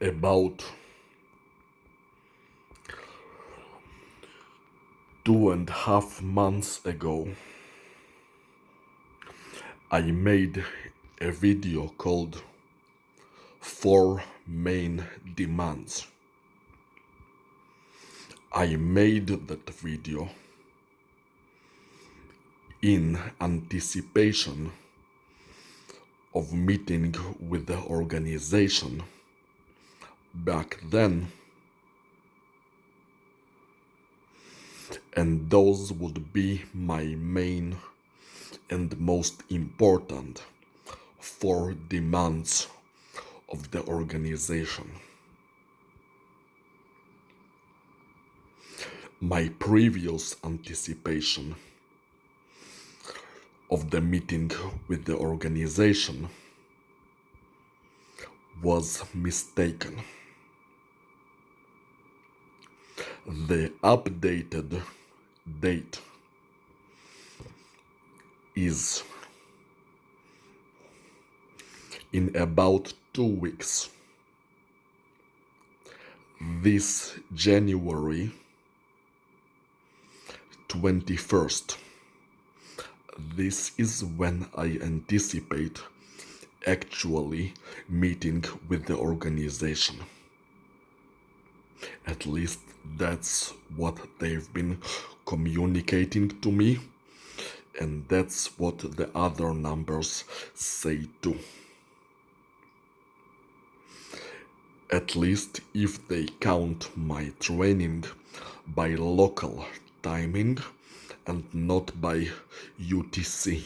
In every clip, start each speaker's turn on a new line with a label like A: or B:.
A: About 2.5 months ago, I made a video called Four Main Demands. I made that video in anticipation of meeting with the organization back then, and those would be my main and most important four demands of the organization. My previous anticipation of the meeting with the organization was mistaken. The updated date is in about 2 weeks. This January 21st. This is when I anticipate actually meeting with the organization. At least that's what they've been communicating to me, and that's what the other numbers say too. At least if they count my training by local timing and not by UTC.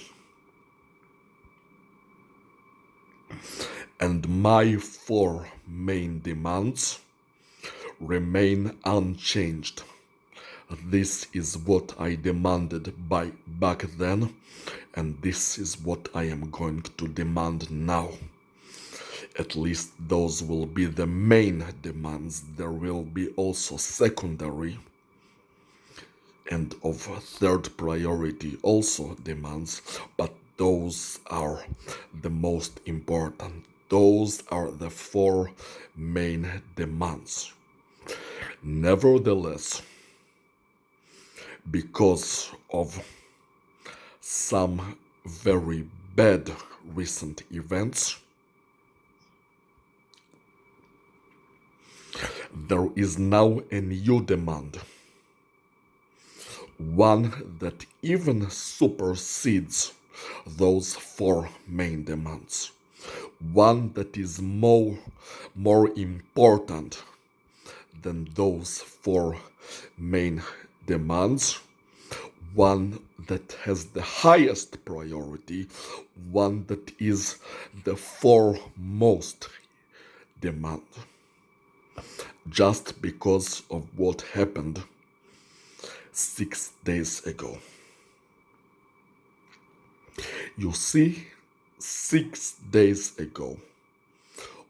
A: And my four main demands remain unchanged. This is what I demanded back then, and this is what I am going to demand now. At least those will be the main demands. There will be also secondary and of third priority also demands, but those are the most important. Those are the four main demands. Nevertheless, because of some very bad recent events, there is now a new demand. One that even supersedes those four main demands. One that is more important than those four main demands. One that has the highest priority. One that is the foremost demand. Just because of what happened 6 days ago. You see, 6 days ago,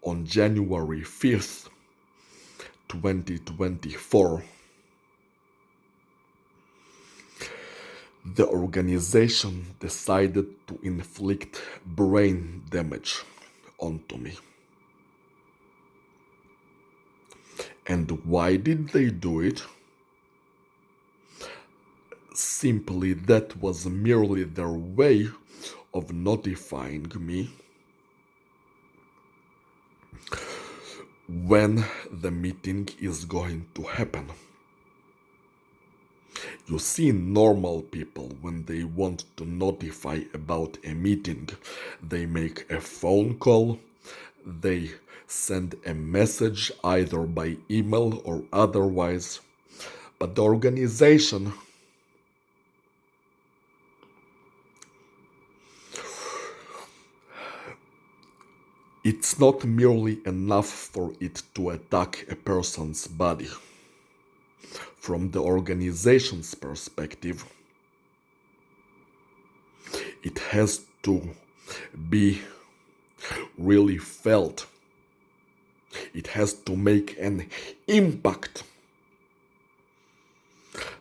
A: on January 5th, 2024, the organization decided to inflict brain damage onto me. And why did they do it? Simply, that was merely their way of notifying me when the meeting is going to happen. You see, normal people, when they want to notify about a meeting, they make a phone call, they send a message either by email or otherwise. But the organization it's not merely enough for it to attack a person's body. From the organization's perspective, it has to be really felt. It has to make an impact.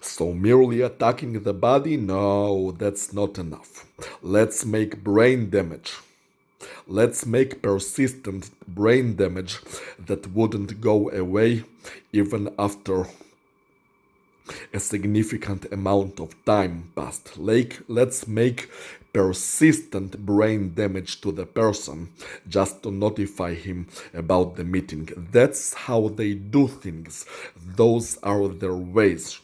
A: So merely attacking the body, no, that's not enough. Let's make brain damage. Let's make persistent brain damage that wouldn't go away even after a significant amount of time passed. Let's make persistent brain damage to the person just to notify him about the meeting. That's how they do things. Those are their ways.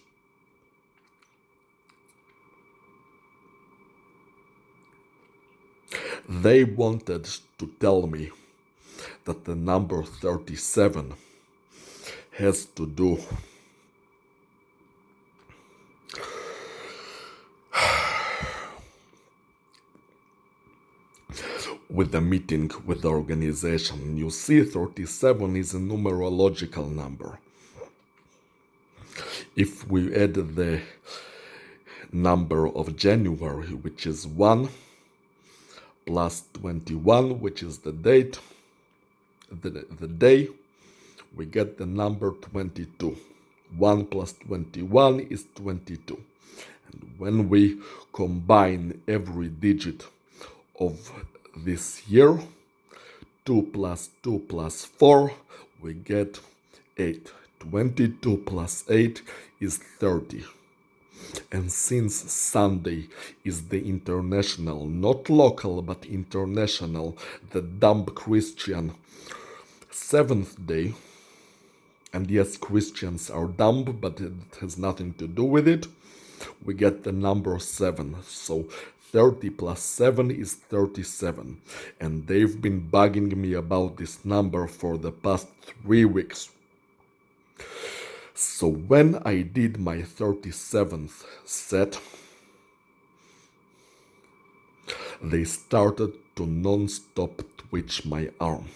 A: They wanted to tell me that the number 37 has to do with the meeting with the organization. You see, 37 is a numerological number. If we add the number of January, which is 1, plus 21, which is the date, the day, we get the number 22. 1 plus 21 is 22. And when we combine every digit of this year, 2 plus 2 plus 4, we get 8. 22 plus 8 is 30. And since Sunday is the international, not local, but international, the dumb Christian 7th day, and yes, Christians are dumb, but it has nothing to do with it, we get the number 7. So 30 plus 7 is 37. And they've been bugging me about this number for the past 3 weeks. So when I did my 37th set, they started to non-stop twitch my arm.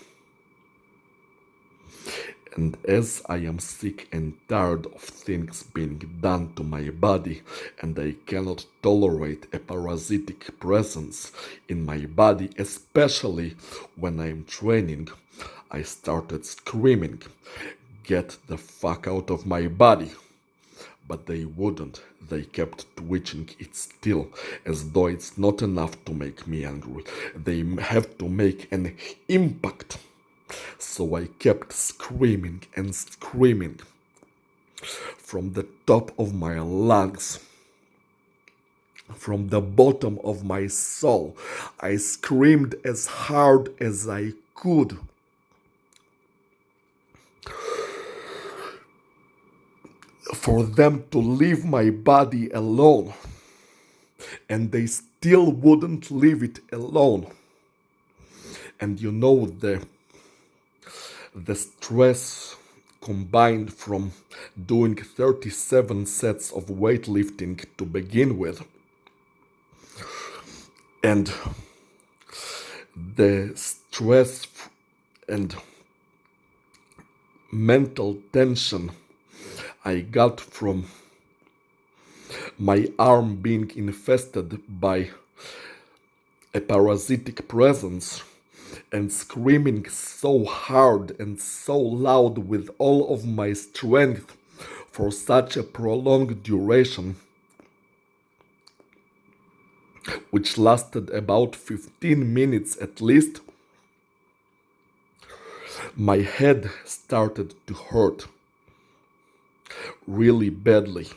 A: And as I am sick and tired of things being done to my body, and I cannot tolerate a parasitic presence in my body, especially when I am training, I started screaming, "Get the fuck out of my body!" But they wouldn't. They kept twitching it still, as though it's not enough to make me angry. They have to make an impact. So I kept screaming and screaming from the top of my lungs, from the bottom of my soul. I screamed as hard as I could. For them to leave my body alone. And they still wouldn't leave it alone. And you know, the stress combined from doing 37 sets of weightlifting to begin with, and the stress and mental tension I got from my arm being infested by a parasitic presence, and screaming so hard and so loud with all of my strength for such a prolonged duration, which lasted about 15 minutes at least, my head started to hurt really badly.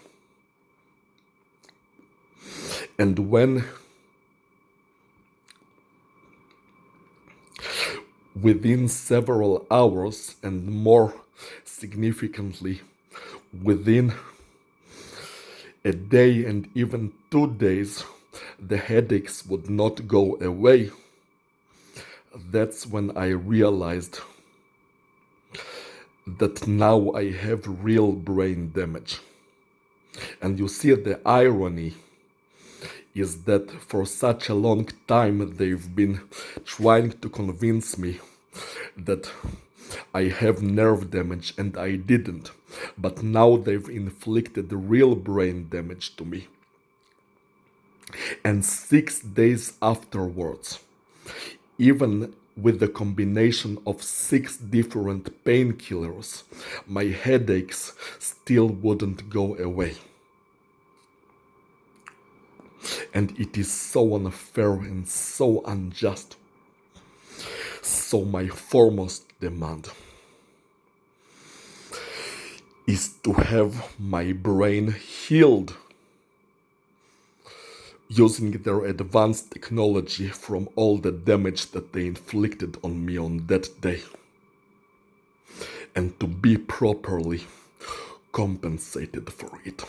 A: And when within several hours, and more significantly within a day and even 2 days, the headaches would not go away, that's when I realized that now I have real brain damage. And you see, the irony is that for such a long time they've been trying to convince me that I have nerve damage, and I didn't. But now they've inflicted real brain damage to me. And 6 days afterwards, even with the combination of 6 different painkillers, my headaches still wouldn't go away. And it is so unfair and so unjust. So my foremost demand is to have my brain healed using their advanced technology from all the damage that they inflicted on me on that day, and to be properly compensated for it.